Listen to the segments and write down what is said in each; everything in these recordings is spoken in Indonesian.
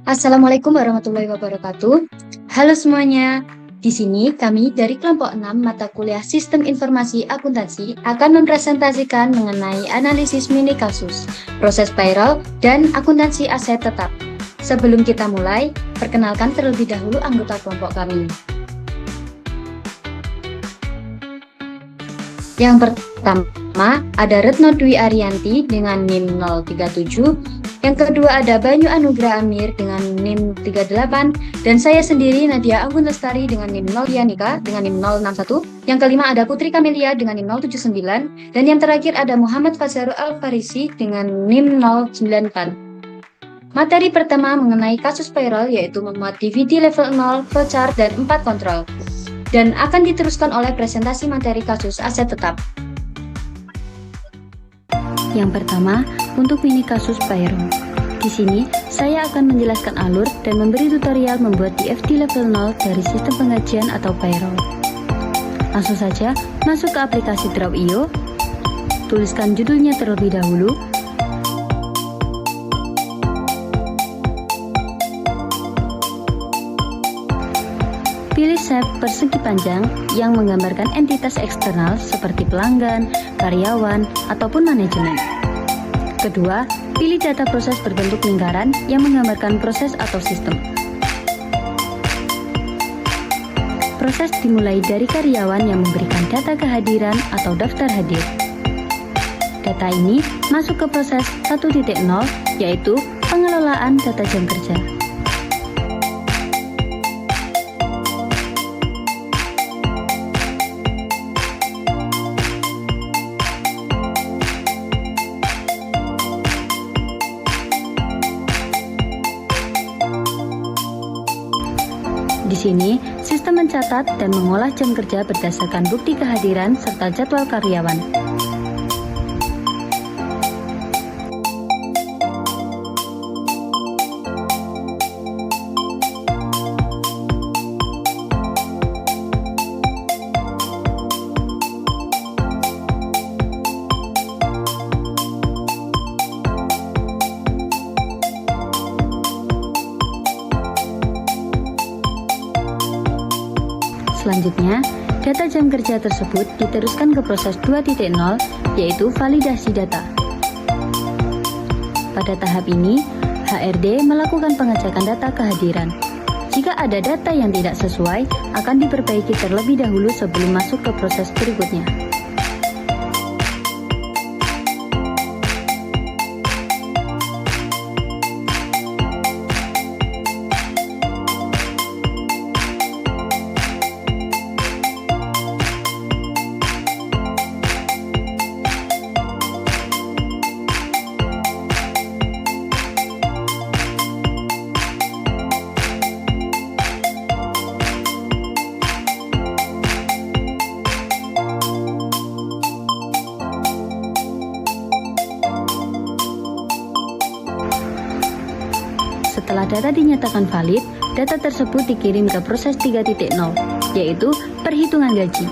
Assalamualaikum warahmatullahi wabarakatuh. Halo semuanya. Di sini kami dari kelompok 6 mata kuliah Sistem Informasi Akuntansi akan mempresentasikan mengenai analisis mini kasus, proses payroll, dan akuntansi aset tetap. Sebelum kita mulai, perkenalkan terlebih dahulu anggota kelompok kami. Yang pertama ada Retno Dwi Ariyanti dengan NIM 037. Yang kedua ada Banyu Anugrah Amir dengan NIM 38 dan saya sendiri Nadia Anggun Lestari dengan NIM 0 Yanika dengan NIM 061. Yang kelima ada Putri Kamelia dengan NIM 079 dan yang terakhir ada Muhammad Fazaru Al-Farisi dengan NIM 094. Materi pertama mengenai kasus payroll yaitu memuat DVD level 0, flowchart dan 4 kontrol dan akan diteruskan oleh presentasi materi kasus aset tetap. Yang pertama, untuk mini kasus payroll. Di sini, saya akan menjelaskan alur dan memberi tutorial membuat DFT level 0 dari sistem penggajian atau payroll. Langsung saja, masuk ke aplikasi Draw.io, tuliskan judulnya terlebih dahulu, pilih shape persegi panjang yang menggambarkan entitas eksternal seperti pelanggan, karyawan, ataupun manajemen. Kedua, pilih data proses berbentuk lingkaran yang menggambarkan proses atau sistem. Proses dimulai dari karyawan yang memberikan data kehadiran atau daftar hadir. Data ini masuk ke proses 1.0 yaitu pengelolaan data jam kerja. Di sini, sistem mencatat dan mengolah jam kerja berdasarkan bukti kehadiran serta jadwal karyawan. Selanjutnya, data jam kerja tersebut diteruskan ke proses 2.0 yaitu validasi data. Pada tahap ini, HRD melakukan pengecekan data kehadiran. Jika ada data yang tidak sesuai, akan diperbaiki terlebih dahulu sebelum masuk ke proses berikutnya. Setelah data dinyatakan valid, data tersebut dikirim ke proses 3.0, yaitu perhitungan gaji.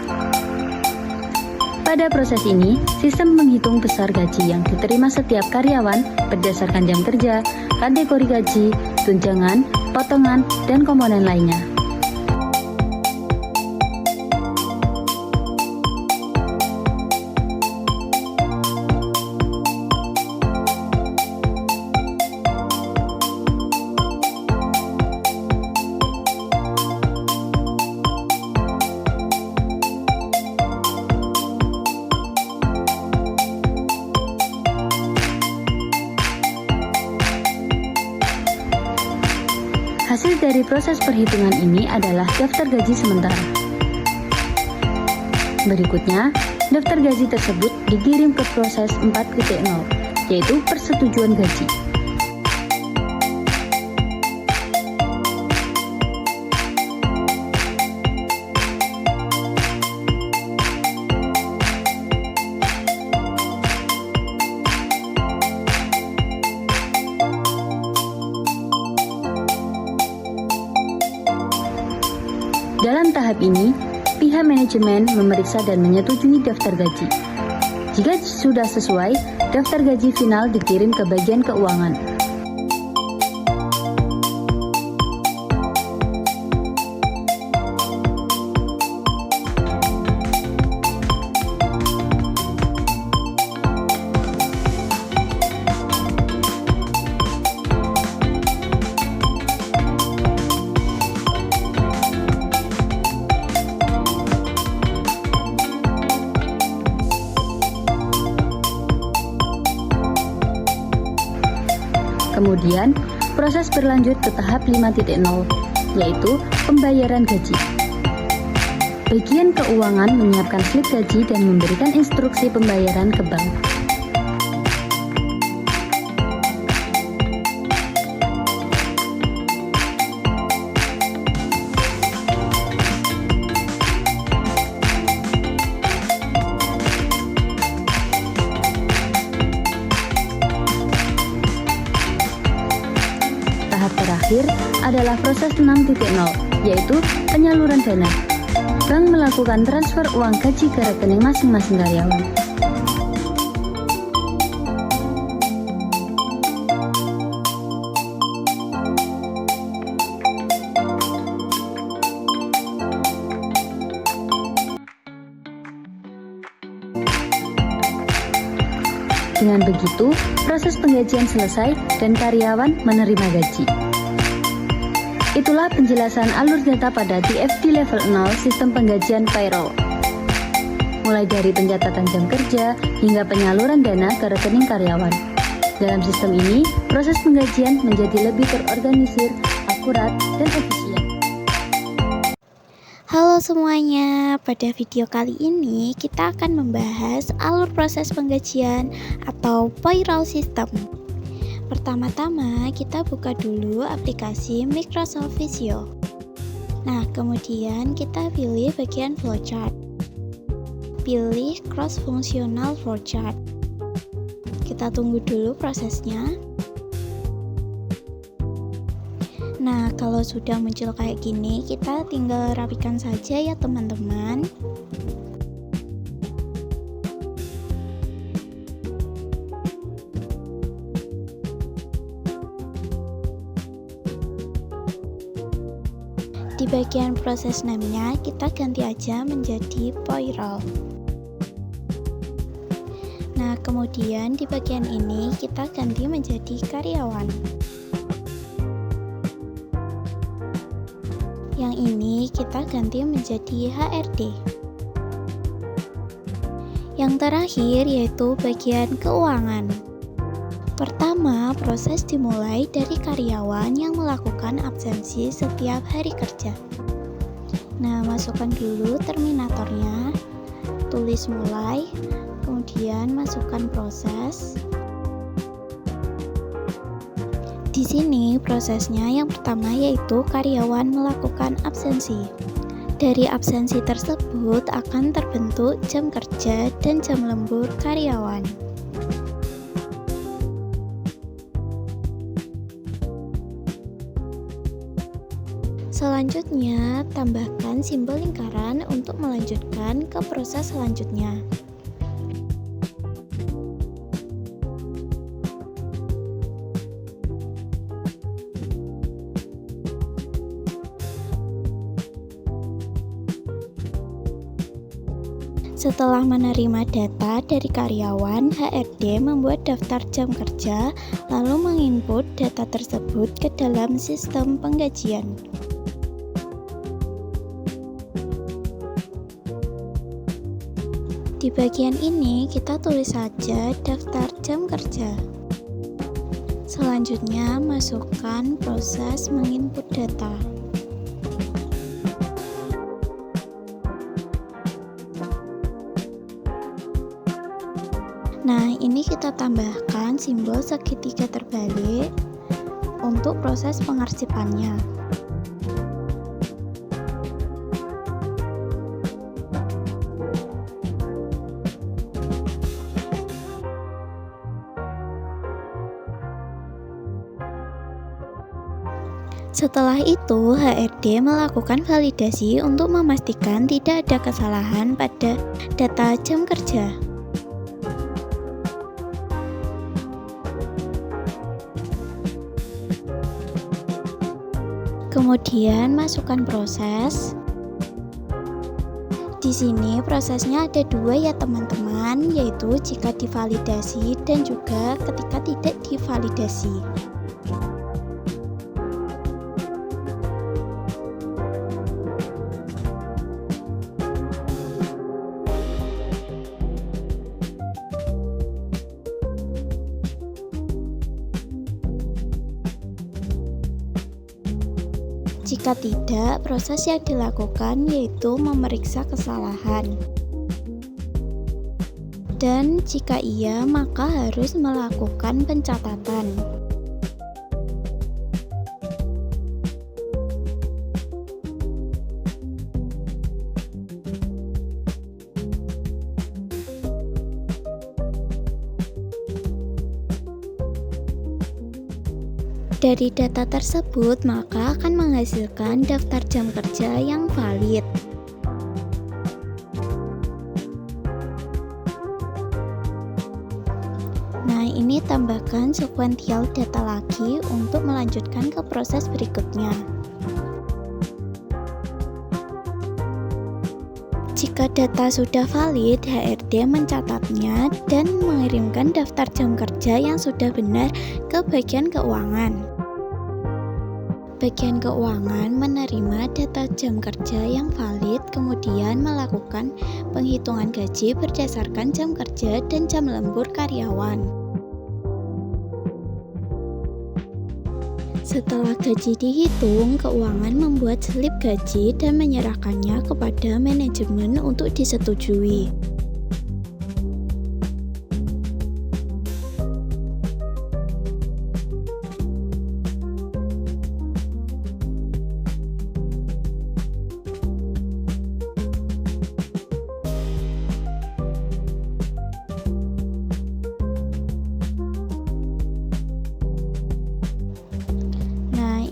Pada proses ini, sistem menghitung besar gaji yang diterima setiap karyawan berdasarkan jam kerja, kategori gaji, tunjangan, potongan, dan komponen lainnya. Hasil dari proses perhitungan ini adalah daftar gaji sementara. Berikutnya, daftar gaji tersebut dikirim ke proses 4.0, yaitu persetujuan gaji. Dalam tahap ini, pihak manajemen memeriksa dan menyetujui daftar gaji. Jika sudah sesuai, daftar gaji final dikirim ke bagian keuangan. Kemudian, proses berlanjut ke tahap 5.0, yaitu pembayaran gaji. Bagian keuangan menyiapkan slip gaji dan memberikan instruksi pembayaran ke bank. Tahap terakhir adalah proses 6.0, yaitu penyaluran dana. Bank melakukan transfer uang gaji ke rekening masing-masing karyawan. Dengan begitu, proses penggajian selesai dan karyawan menerima gaji. Itulah penjelasan alur data pada TFT level 0 sistem penggajian payroll. Mulai dari pencatatan jam kerja hingga penyaluran dana ke rekening karyawan. Dalam sistem ini, proses penggajian menjadi lebih terorganisir, akurat, dan efisien. Halo semuanya, pada video kali ini kita akan membahas alur proses penggajian atau payroll system. Pertama-tama kita buka dulu aplikasi Microsoft Visio. Nah, kemudian kita pilih bagian flowchart. Pilih cross functional flowchart. Kita tunggu dulu prosesnya. Nah, kalau sudah muncul kayak gini, kita tinggal rapikan saja ya teman-teman. Di bagian proses name-nya, kita ganti aja menjadi payroll. Nah, kemudian di bagian ini kita ganti menjadi karyawan. Yang ini kita ganti menjadi HRD. Yang terakhir yaitu bagian keuangan. Pertama, proses dimulai dari karyawan yang melakukan absensi setiap hari kerja. Nah, masukkan dulu terminatornya, tulis mulai, kemudian masukkan proses. Di sini prosesnya yang pertama yaitu karyawan melakukan absensi. Dari absensi tersebut akan terbentuk jam kerja dan jam lembur karyawan. Selanjutnya, tambahkan simbol lingkaran untuk melanjutkan ke proses selanjutnya. Setelah menerima data dari karyawan, HRD membuat daftar jam kerja, lalu menginput data tersebut ke dalam sistem penggajian. Di bagian ini, kita tulis saja daftar jam kerja. Selanjutnya, masukkan proses menginput data. Nah, ini kita tambahkan simbol segitiga terbalik untuk proses pengarsipannya. Setelah itu, HRD melakukan validasi untuk memastikan tidak ada kesalahan pada data jam kerja. Kemudian masukkan proses. Di sini prosesnya ada dua ya teman-teman, yaitu jika divalidasi dan juga ketika tidak divalidasi. Jika tidak, proses yang dilakukan yaitu memeriksa kesalahan. Dan jika iya, maka harus melakukan pencatatan. Dari data tersebut, maka akan menghasilkan daftar jam kerja yang valid. Nah, ini tambahkan sequential data lagi untuk melanjutkan ke proses berikutnya. Jika data sudah valid, HRD mencatatnya dan mengirimkan daftar jam kerja yang sudah benar ke bagian keuangan. Bagian keuangan menerima data jam kerja yang valid, kemudian melakukan penghitungan gaji berdasarkan jam kerja dan jam lembur karyawan. Setelah gaji dihitung, keuangan membuat slip gaji dan menyerahkannya kepada manajemen untuk disetujui.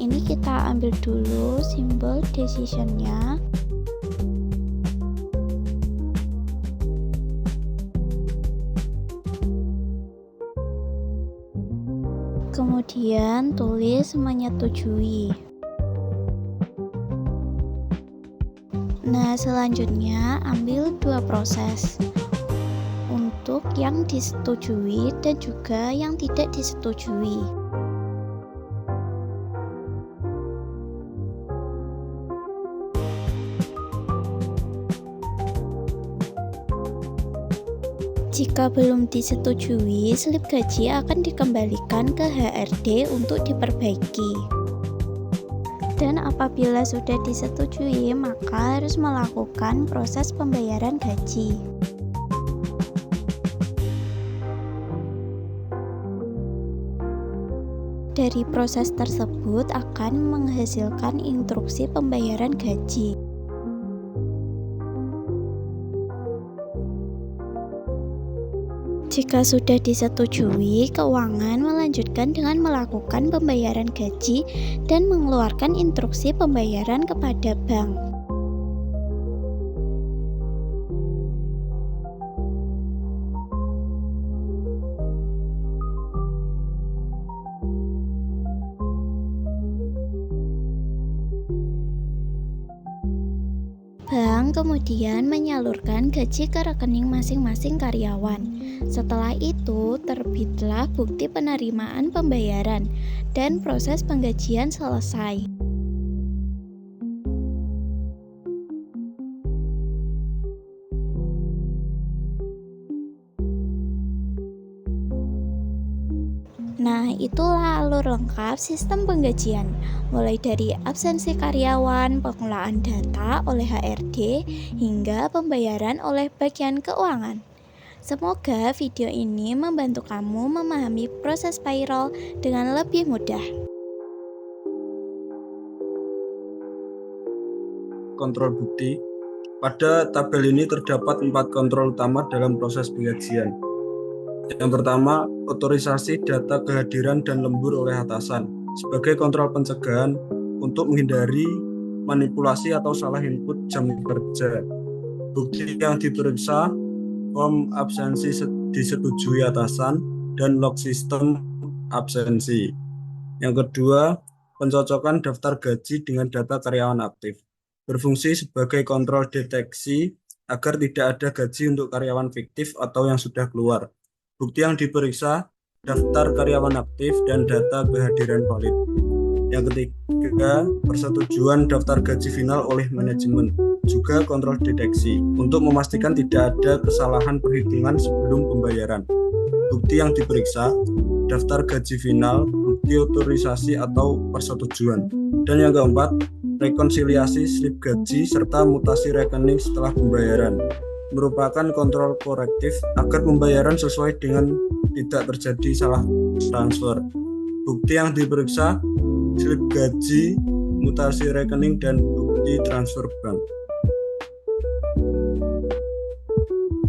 Ini kita ambil dulu simbol decision-nya. Kemudian tulis menyetujui. Nah, selanjutnya ambil dua proses untuk yang disetujui dan juga yang tidak disetujui. Jika belum disetujui, slip gaji akan dikembalikan ke HRD untuk diperbaiki. Dan apabila sudah disetujui, maka harus melakukan proses pembayaran gaji. Dari proses tersebut akan menghasilkan instruksi pembayaran gaji. Jika sudah disetujui, keuangan melanjutkan dengan melakukan pembayaran gaji dan mengeluarkan instruksi pembayaran kepada bank. Bank kemudian menyalurkan gaji ke rekening masing-masing karyawan. Setelah itu, terbitlah bukti penerimaan pembayaran dan proses penggajian selesai. Nah, itulah alur lengkap sistem penggajian, mulai dari absensi karyawan, pengelolaan data oleh HRD, hingga pembayaran oleh bagian keuangan. Semoga video ini membantu kamu memahami proses payroll dengan lebih mudah. Kontrol bukti. Pada tabel ini terdapat 4 kontrol utama dalam proses penggajian. Yang pertama, otorisasi data kehadiran dan lembur oleh atasan sebagai kontrol pencegahan untuk menghindari manipulasi atau salah input jam kerja. Bukti yang diperiksa, form absensi disetujui atasan dan log sistem absensi. Yang kedua, pencocokan daftar gaji dengan data karyawan aktif. Berfungsi sebagai kontrol deteksi agar tidak ada gaji untuk karyawan fiktif atau yang sudah keluar. Bukti yang diperiksa, daftar karyawan aktif dan data kehadiran valid. Yang ketiga, persetujuan daftar gaji final oleh manajemen, juga kontrol deteksi, untuk memastikan tidak ada kesalahan perhitungan sebelum pembayaran. Bukti yang diperiksa, daftar gaji final, bukti otorisasi atau persetujuan. Dan yang keempat, rekonsiliasi slip gaji, serta mutasi rekening setelah pembayaran merupakan kontrol korektif agar pembayaran sesuai dengan tidak terjadi salah transfer. Bukti yang diperiksa slip gaji, mutasi rekening, dan bukti transfer bank.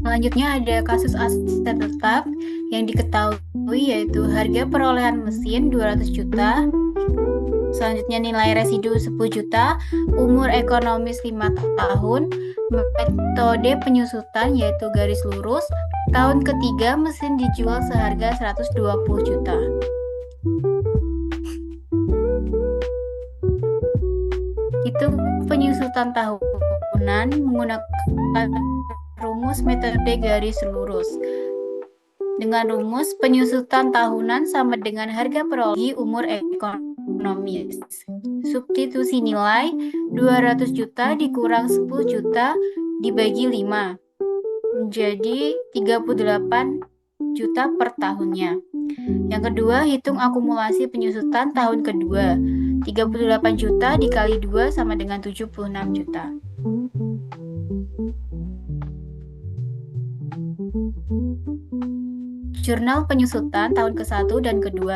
Selanjutnya ada kasus aset tetap yang diketahui yaitu harga perolehan mesin 200 juta, selanjutnya nilai residu 10 juta, umur ekonomis 5 tahun, metode penyusutan yaitu garis lurus, tahun ketiga mesin dijual seharga 120 juta. Hitung penyusutan tahunan menggunakan rumus metode garis lurus. Dengan rumus penyusutan tahunan sama dengan harga perolehan umur ekonomis. Substitusi nilai 200 juta dikurang 10 juta dibagi 5 menjadi 38 juta per tahunnya. Yang kedua, hitung akumulasi penyusutan tahun kedua. 38 juta dikali 2 sama dengan 76 juta. Jurnal penyusutan tahun ke-1 dan ke-2.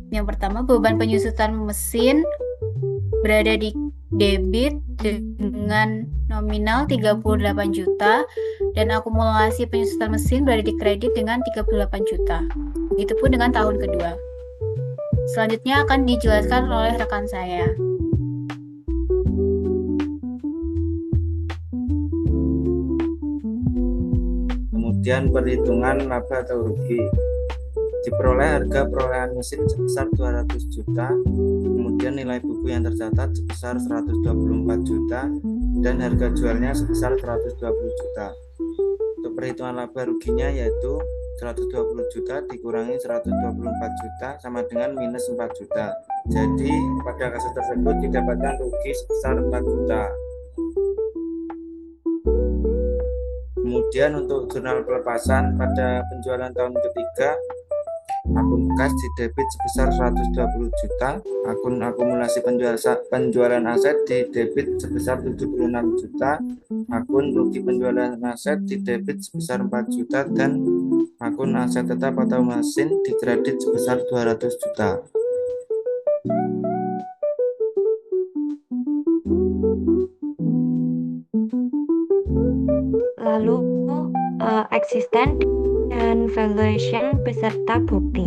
Yang pertama, beban penyusutan mesin berada di debit dengan nominal 38 juta dan akumulasi penyusutan mesin berada di kredit dengan 38 juta. Begitupun dengan tahun kedua. Selanjutnya akan dijelaskan oleh rekan saya. Kemudian perhitungan laba atau rugi. Diperoleh harga perolehan mesin sebesar 200 juta, kemudian nilai buku yang tercatat sebesar 124 juta, dan harga jualnya sebesar 120 juta. Untuk perhitungan laba ruginya yaitu 120 juta dikurangi 124 juta sama dengan minus 4 juta. Jadi pada kasus tersebut didapatkan rugi sebesar 4 juta. Kemudian untuk jurnal pelepasan pada penjualan tahun ketiga, akun kas didebit sebesar 120 juta, akun akumulasi penjualan aset didebit sebesar 76 juta, akun rugi penjualan aset didebit sebesar 4 juta, dan akun aset tetap atau mesin dikredit sebesar 200 juta. Lalu existence dan valuation beserta bukti.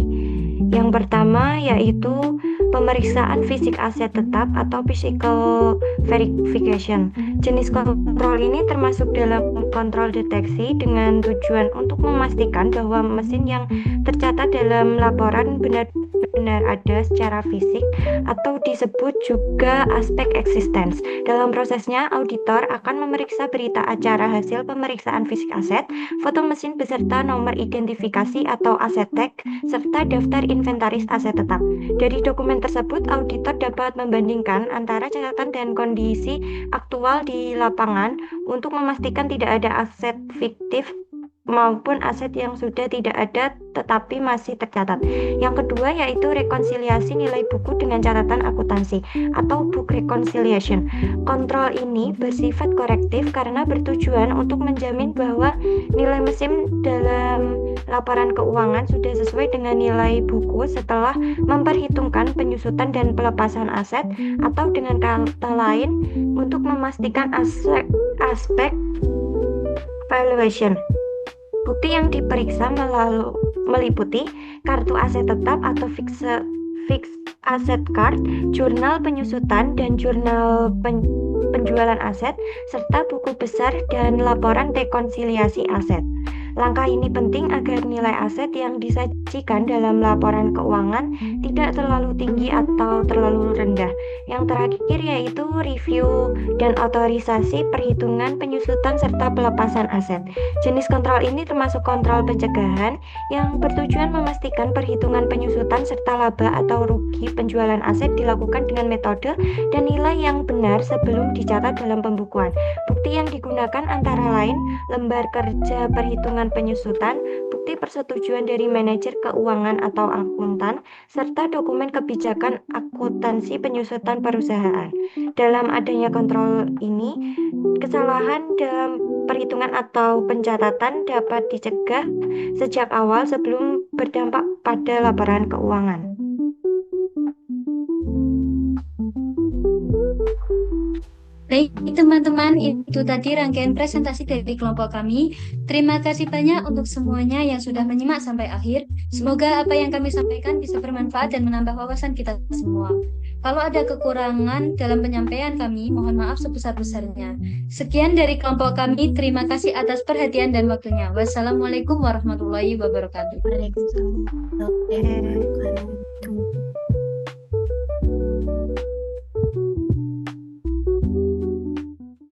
Yang pertama yaitu pemeriksaan fisik aset tetap atau physical verification. Jenis kontrol ini termasuk dalam kontrol deteksi dengan tujuan untuk memastikan bahwa mesin yang tercatat dalam laporan benar-benar ada secara fisik atau disebut juga aspek existence. Dalam prosesnya, auditor akan memeriksa berita acara hasil pemeriksaan fisik aset, foto mesin beserta nomor identifikasi atau aset tag, serta daftar inventaris aset tetap. Dari dokumen tersebut, auditor dapat membandingkan antara catatan dan kondisi aktual di lapangan untuk memastikan tidak ada aset fiktif maupun aset yang sudah tidak ada tetapi masih tercatat. Yang kedua yaitu rekonsiliasi nilai buku dengan catatan akuntansi atau book reconciliation. Kontrol ini bersifat korektif karena bertujuan untuk menjamin bahwa nilai mesin dalam laporan keuangan sudah sesuai dengan nilai buku setelah memperhitungkan penyusutan dan pelepasan aset, atau dengan kata lain untuk memastikan aspek valuation. Bukti yang diperiksa meliputi kartu aset tetap atau fixed asset card, jurnal penyusutan dan jurnal penjualan aset, serta buku besar dan laporan rekonsiliasi aset. Langkah ini penting agar nilai aset yang disajikan dalam laporan keuangan tidak terlalu tinggi atau terlalu rendah. Yang terakhir yaitu review dan otorisasi perhitungan penyusutan serta pelepasan aset. Jenis kontrol ini termasuk kontrol pencegahan yang bertujuan memastikan perhitungan penyusutan serta laba atau rugi penjualan aset dilakukan dengan metode dan nilai yang benar sebelum dicatat dalam pembukuan. Bukti yang digunakan antara lain lembar kerja perhitungan perhitungan penyusutan, bukti persetujuan dari manajer keuangan atau akuntan, serta dokumen kebijakan akuntansi penyusutan perusahaan. Dalam adanya kontrol ini, kesalahan dalam perhitungan atau pencatatan dapat dicegah sejak awal sebelum berdampak pada laporan keuangan. Baik, teman-teman, itu tadi rangkaian presentasi dari kelompok kami. Terima kasih banyak untuk semuanya yang sudah menyimak sampai akhir. Semoga apa yang kami sampaikan bisa bermanfaat dan menambah wawasan kita semua. Kalau ada kekurangan dalam penyampaian kami, mohon maaf sebesar-besarnya. Sekian dari kelompok kami. Terima kasih atas perhatian dan waktunya. Wassalamualaikum warahmatullahi wabarakatuh. Waalaikumsalam.